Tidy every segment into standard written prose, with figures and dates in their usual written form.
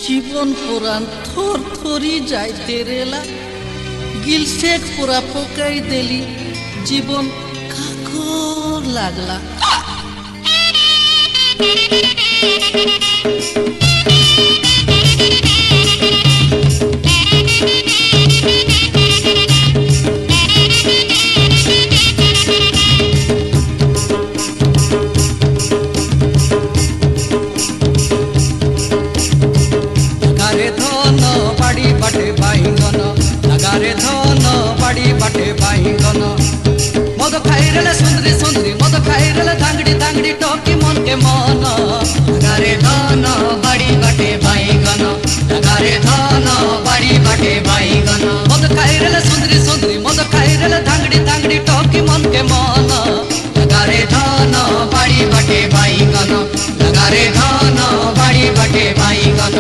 জীবন পুরাণ থর থরি যায় তেরেলা গিলসেক পুরা পোকাই দেলি জীবন কাকর লাগলা मद खाइरले सुंदरी सुंदरी मद खाइरले धांगड़ी धांगड़ी टोकी मन के मन लगारे धन बाड़ी बाटे बाईगन लगारे धन बाड़ी बाटे बाईगन मद खाइरले सुंदरी सुंदरी मद खाइरले धांगड़ी धांगड़ी टोकी मन के मन लगारे धन बाड़ी बाटे बाईगन लगारे धन बाड़ी बाटे बाईगन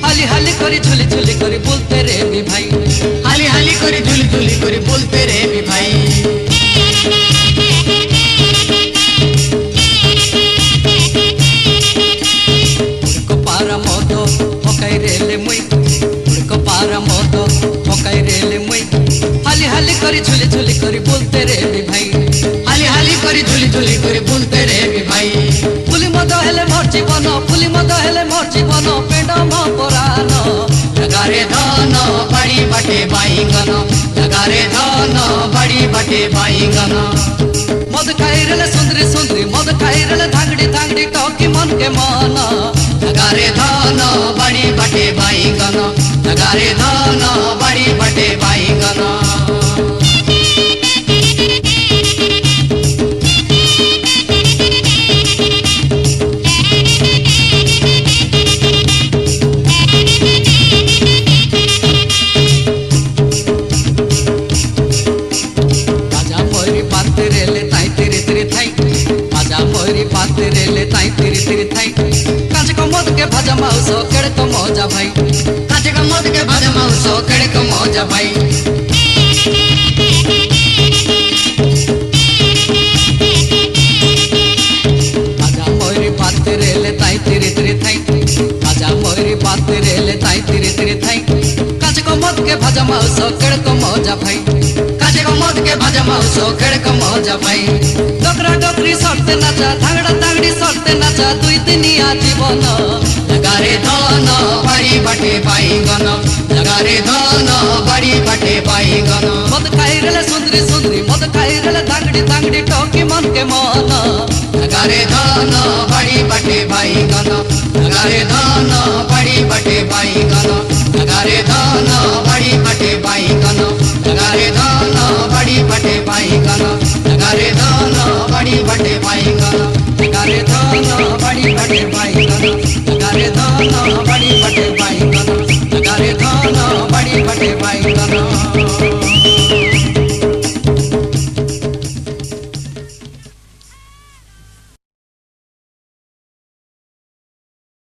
हाली हाली करी झुली झुली करी बोलते रे भी भाई हाली हाली करी झुली झुली करी बोलते रे भी भाई को पारा मोदो पकाई रेले मुई को पारा मोदो पकाई रेले मुई हाली हाली करी झुली झुली करी बोलते रे भी भाई हाली हाली करी झुली झुली करी बोलते रे भी भाई पुली मद हेले मोर जीवन पुली मद हेले मोर जीवन पेड़ मो परान लगारे धन बाड़ी बाटे बाईगन लगारे धन बाड़ी बाटे बाईगन मद खाइरले सुंदरी सुंदरी मद खाइरले धांगड़ी धांगड़ी टोकी मन के मन लगारे धन बाड़ी बाटे बाईगन लगारे धन बाड़ी बाटे बाईगन भाजा माउसो केड़ को मौजा भाई काचे का मौज के भाजा माउसो केड़ को मौजा भाई भाजा मोरी पाते रेले ताई तिरी तिरी थाई भाजा मोरी पाते रेले ताई तिरी तिरी थाई काचे को मौज के भाजा माउसो केड़ को मौजा भाई काचे का मौज के भाजा माउसो केड़ को मौजा भाई डोकरा डोकरी सरते नाचा धांगड़ा धांगड़ी सरते नाचा दुई दिनिया जीवन लगारे धन बाड़ी बाटे बाईगन लगारे धन बाड़ी बाटे बाईगन मद खाइरले सुंदरी सुंदरी मद खाइरले धांगड़ी धांगड़ी टोकी मन के मन लगारे धन बाड़ी बाटे बाईगन लगारे धन बाड़ी बाटे बाईगन लगारे धन बाड़ी बाटे बाईगन लगारे धन बाड़ी बाटे बाईगन लगारे धन बाड़ी बाटे बाईगन लगारे धन बाड़ी बाटे बाईगन लगारे धन बाड़ी बाटे